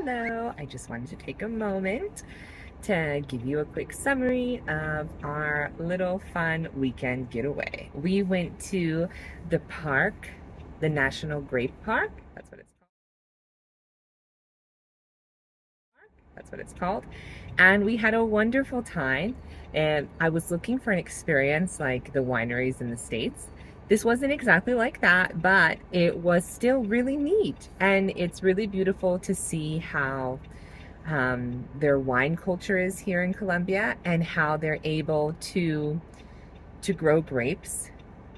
Hello, I just wanted to take a moment to give you a quick summary of our little fun weekend getaway. We went to the park, the National Grape Park. That's what it's called. That's what it's called. And we had a wonderful time. And I was looking for an experience like the wineries in the States. This wasn't exactly like that, but it was still really neat. And it's really beautiful to see how their wine culture is here in Colombia and how they're able to grow grapes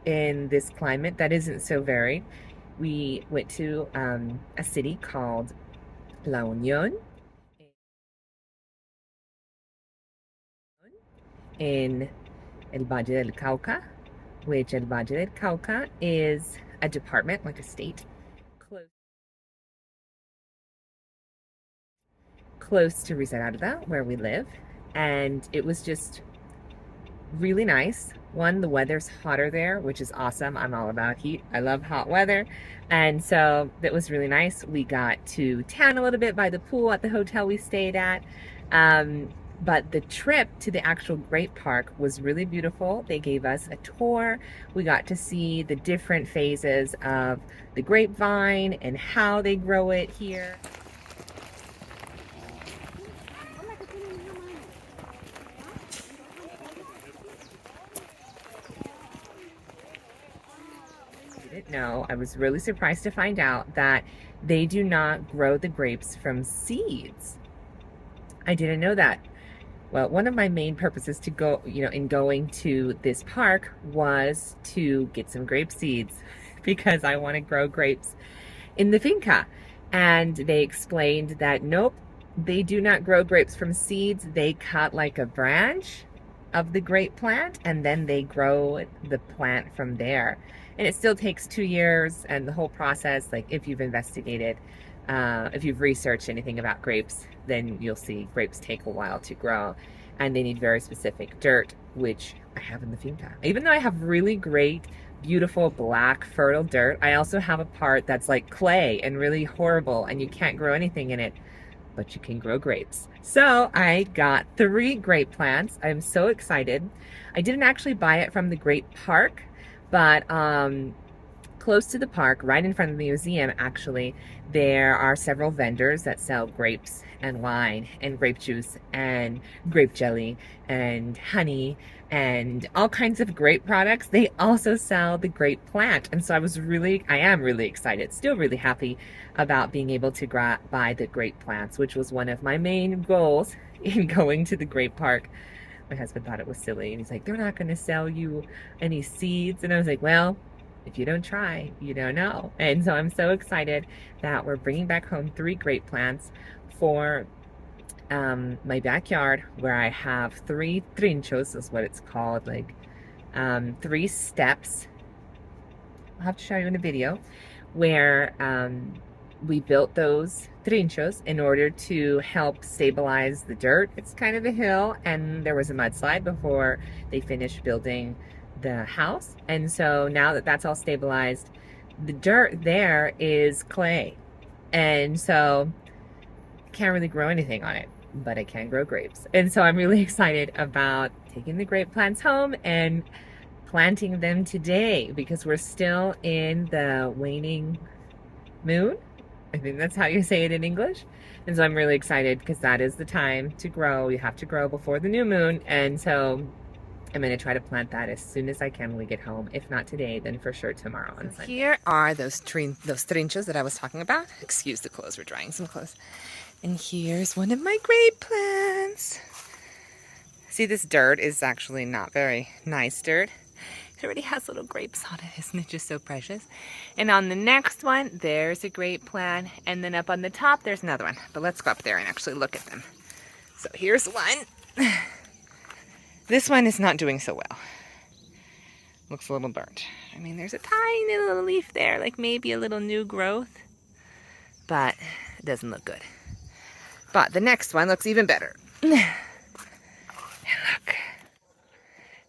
in this climate that isn't so varied. We went to a city called La Union in El Valle del Cauca, which El Valle del Cauca is a department, like a state, close to Risaralda, where we live. And it was just really nice. One, the weather's hotter there, which is awesome. I'm all about heat. I love hot weather. And so that was really nice. We got to tan a little bit by the pool at the hotel we stayed at. But the trip to the actual grape park was really beautiful. They gave us a tour. We got to see the different phases of the grapevine and how they grow it here. Didn't know. I was really surprised to find out that they do not grow the grapes from seeds. I didn't know that. Well, one of my main purposes to go, in going to this park was to get some grape seeds because I want to grow grapes in the finca. And they explained that nope, they do not grow grapes from seeds. They cut like a branch of the grape plant and then they grow the plant from there. And it still takes 2 years, and the whole process, like if you've investigated, if you've researched anything about grapes, then you'll see grapes take a while to grow and they need very specific dirt, which I have in the finca. Even though I have really great, beautiful, black, fertile dirt, I also have a part that's like clay and really horrible and you can't grow anything in it, but you can grow grapes. So I got 3 grape plants. I'm so excited. I didn't actually buy it from the grape park, but close to the park, right in front of the museum, actually, there are several vendors that sell grapes and wine and grape juice and grape jelly and honey and all kinds of grape products. They also sell the grape plant. And so I am really excited, still really happy about being able to buy the grape plants, which was one of my main goals in going to the grape park. My husband thought it was silly and he's like, they're not going to sell you any seeds. And I was like, well, if you don't try, you don't know. And so I'm so excited that we're bringing back home 3 grape plants for my backyard, where I have 3 trinchos, is what it's called, like 3 steps. I'll have to show you in a video where we built those trinchos in order to help stabilize the dirt. It's kind of a hill and there was a mudslide before they finished building the house. And so now that that's all stabilized, the dirt there is clay. And so I can't really grow anything on it, but I can grow grapes. And so I'm really excited about taking the grape plants home and planting them today because we're still in the waning moon. I think that's how you say it in English. And so I'm really excited because that is the time to grow. You have to grow before the new moon. And so I'm going to try to plant that as soon as I can when we get home. If not today, then for sure tomorrow on Sunday. Here are those trinchos that I was talking about. Excuse the clothes, we're drying some clothes. And here's one of my grape plants. See, this dirt is actually not very nice dirt. It already has little grapes on it. Isn't it just so precious? And on the next one, there's a grape plant. And then up on the top, there's another one. But let's go up there and actually look at them. So here's one. This one is not doing so well. Looks a little burnt. I mean, there's a tiny little leaf there, like maybe a little new growth. But it doesn't look good. But the next one looks even better. And look.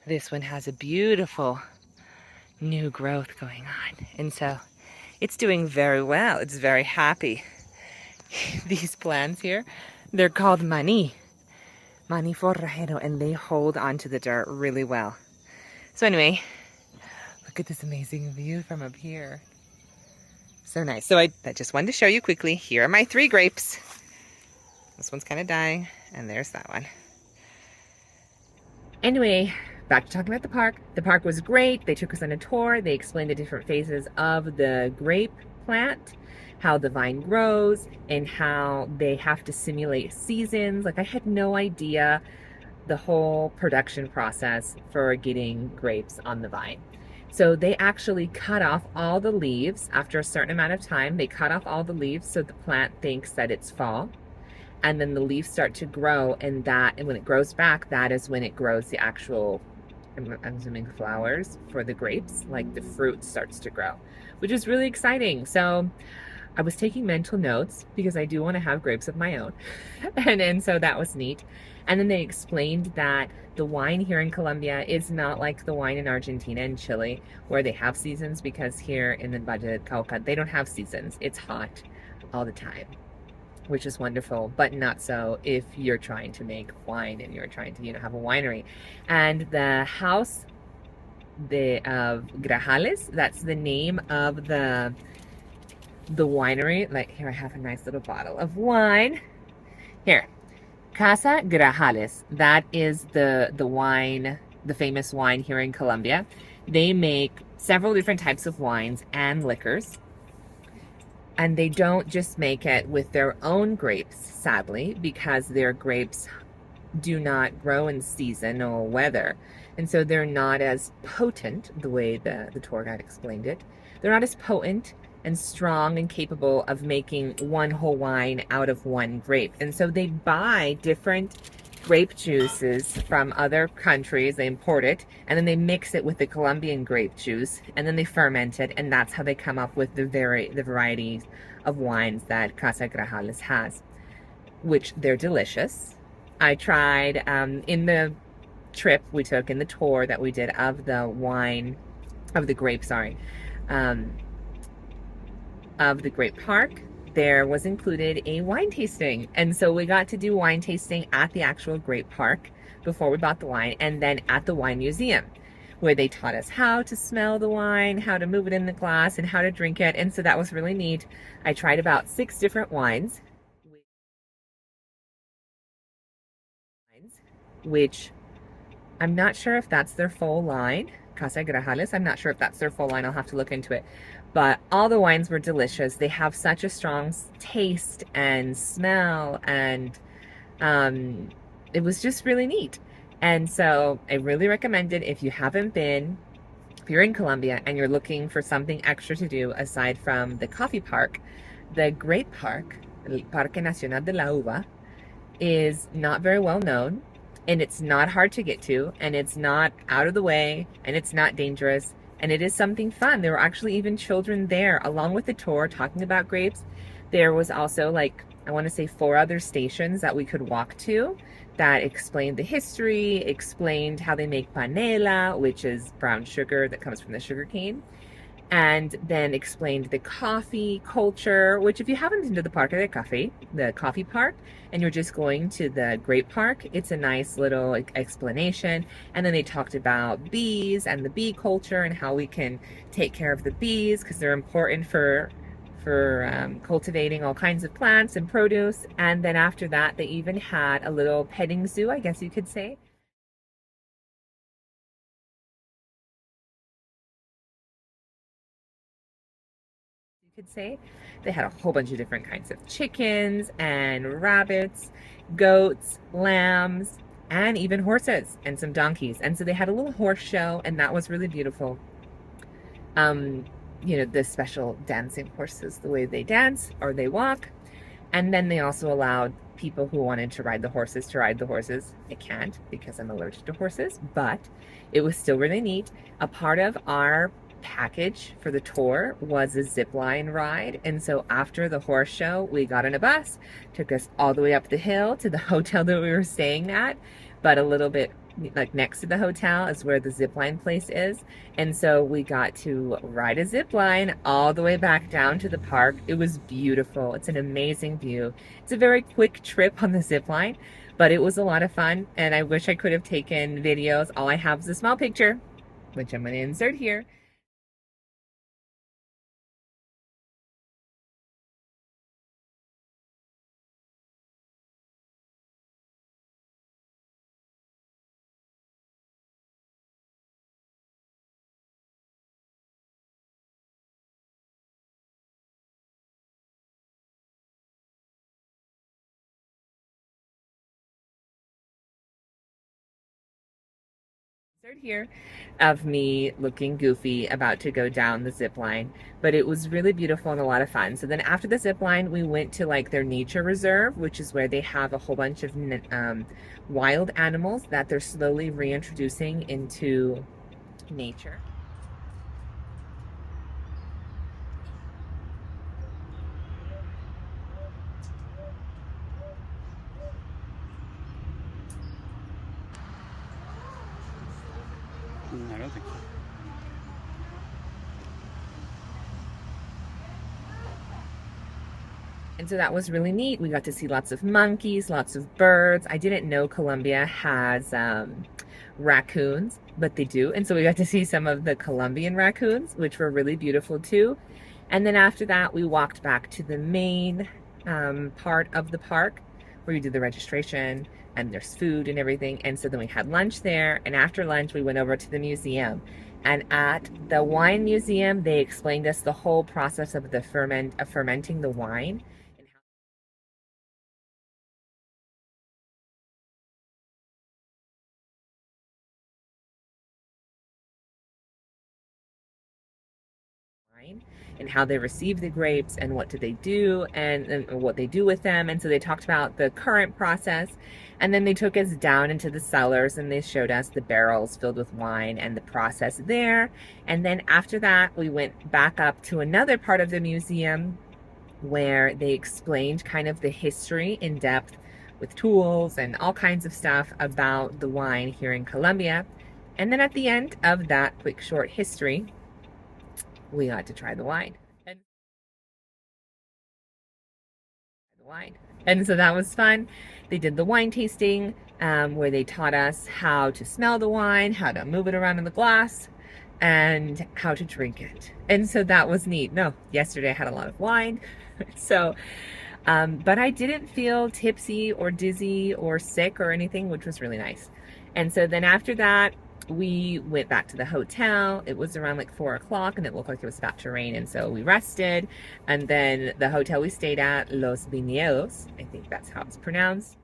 This one has a beautiful new growth going on. And so it's doing very well. It's very happy These plants here, they're called mani forrajero, and they hold onto the dirt really well. So anyway, look at this amazing view from up here. So nice. So I just wanted to show you quickly. Here are my 3 grapes. This one's kind of dying, and there's that one. Anyway, back to talking about the park. The park was great. They took us on a tour. They explained the different phases of the grape plant, how the vine grows, and how they have to simulate seasons. Like, I had no idea the whole production process for getting grapes on the vine. So they actually cut off all the leaves after a certain amount of time. They cut off all the leaves so the plant thinks that it's fall. And then the leaves start to grow, and when it grows back, that is when it grows the actual, I'm assuming, flowers for the grapes. Like, the fruit starts to grow, which is really exciting. So I was taking mental notes because I do want to have grapes of my own. and so that was neat. And then they explained that the wine here in Colombia is not like the wine in Argentina and Chile, where they have seasons, because here in the Valle del Cauca, they don't have seasons. It's hot all the time, which is wonderful, but not so if you're trying to make wine and you're trying to, have a winery. And the house of Grajales, that's the name of the winery. Like, here I have a nice little bottle of wine. Here, Casa Grajales. That is the wine, the famous wine here in Colombia. They make several different types of wines and liquors. And they don't just make it with their own grapes, sadly, because their grapes do not grow in season or weather. And so they're not as potent, the way the tour guide explained it. They're not as potent and strong and capable of making one whole wine out of one grape. And so they buy different grape juices from other countries. They import it, and then they mix it with the Colombian grape juice, and then they ferment it, and that's how they come up with the varieties of wines that Casa Grajales has, which they're delicious. I tried in the trip we took, in the tour that we did of the grape park, there was included a wine tasting. And so we got to do wine tasting at the actual grape park before we bought the wine, and then at the wine museum, where they taught us how to smell the wine, how to move it in the glass, and how to drink it. And so that was really neat. I tried about 6 different wines, which I'm not sure if that's their full line. Casa Grajales, I'm not sure if that's their full line. I'll have to look into it. But all the wines were delicious. They have such a strong taste and smell, and it was just really neat. And so I really recommend it if you're in Colombia and you're looking for something extra to do aside from the coffee park. The grape park, el Parque Nacional de la Uva, is not very well known, and it's not hard to get to, and it's not out of the way, and it's not dangerous. And it is something fun. There were actually even children there along with the tour talking about grapes. There was also, like, I want to say 4 other stations that we could walk to that explained the history, explained how they make panela, which is brown sugar that comes from the sugar cane, and then explained the coffee culture, which, if you haven't been to the Parque de Café, the coffee park, and you're just going to the grape park, it's a nice little explanation. And then they talked about bees and the bee culture and how we can take care of the bees, because they're important for cultivating all kinds of plants and produce. And then after that, they even had a little petting zoo, I guess you could say. They had a whole bunch of different kinds of chickens and rabbits, goats, lambs, and even horses and some donkeys. And so they had a little horse show, and that was really beautiful. The special dancing horses, the way they dance or they walk. And then they also allowed people who wanted to ride the horses to ride the horses. I can't, because I'm allergic to horses, but it was still really neat. A part of our package for the tour was a zip line ride, and so after the horse show, we got on a bus, took us all the way up the hill to the hotel that we were staying at, but a little bit like next to the hotel is where the zip line place is. And so we got to ride a zip line all the way back down to the park. It was beautiful. It's an amazing view. It's a very quick trip on the zip line, but it was a lot of fun. And I wish I could have taken videos. All I have is a small picture, which I'm going to insert here. Here of me looking goofy about to go down the zip line, but it was really beautiful and a lot of fun. So then after the zip line, we went to like their nature reserve, which is where they have a whole bunch of wild animals that they're slowly reintroducing into nature. I don't think so. And so that was really neat. We got to see lots of monkeys, lots of birds. I didn't know Colombia has raccoons, but they do. And so we got to see some of the Colombian raccoons, which were really beautiful too. And then after that, we walked back to the main part of the park where you do the registration and there's food and everything. And so then we had lunch there. And after lunch, we went over to the museum. And at the wine museum, they explained us the whole process of fermenting the wine. And how they receive the grapes and what do they do and what they do with them. And so they talked about the current process, and then they took us down into the cellars and they showed us the barrels filled with wine and the process there. And then after that, we went back up to another part of the museum where they explained kind of the history in depth with tools and all kinds of stuff about the wine here in Colombia. And then at the end of that quick short history, we got to try the wine. And so that was fun. They did the wine tasting where they taught us how to smell the wine, how to move it around in the glass, and how to drink it. And so that was neat. No, yesterday I had a lot of wine. So, but I didn't feel tipsy or dizzy or sick or anything, which was really nice. And so then after that, we went back to the hotel. It was around like 4 o'clock and it looked like it was about to rain. And so we rested. And then the hotel we stayed at, Los Viñedos, I think that's how it's pronounced.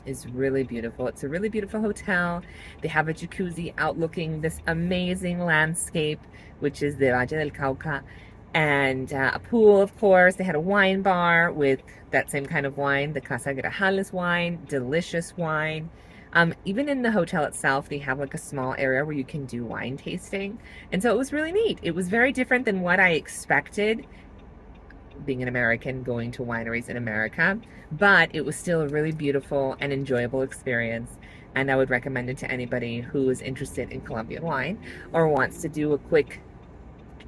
Is really beautiful. It's a really beautiful hotel. They have a jacuzzi outlooking this amazing landscape, which is the Valle del Cauca, and a pool, of course. They had a wine bar with that same kind of wine, the Casa Grajales wine, delicious wine. Even in the hotel itself, they have like a small area where you can do wine tasting. And so it was really neat. It was very different than what I expected being an American going to wineries in America, but it was still a really beautiful and enjoyable experience. And I would recommend it to anybody who is interested in Colombian wine or wants to do a quick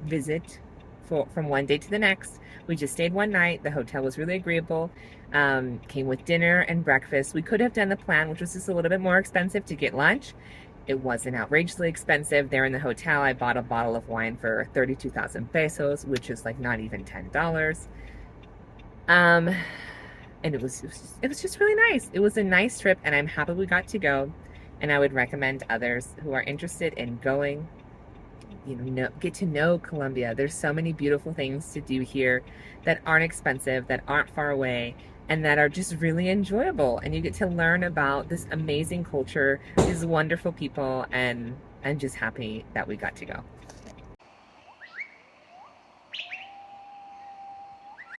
visit from one day to the next. We just stayed one night. The hotel was really agreeable. Came with dinner and breakfast. We could have done the plan, which was just a little bit more expensive to get lunch. It wasn't outrageously expensive. There in the hotel, I bought a bottle of wine for 32,000 pesos, which is like not even $10. And it was just really nice. It was a nice trip, and I'm happy we got to go. And I would recommend others who are interested in going, get to know Colombia. There's so many beautiful things to do here that aren't expensive, that aren't far away, and that are just really enjoyable. And you get to learn about this amazing culture, these wonderful people, and I'm just happy that we got to go.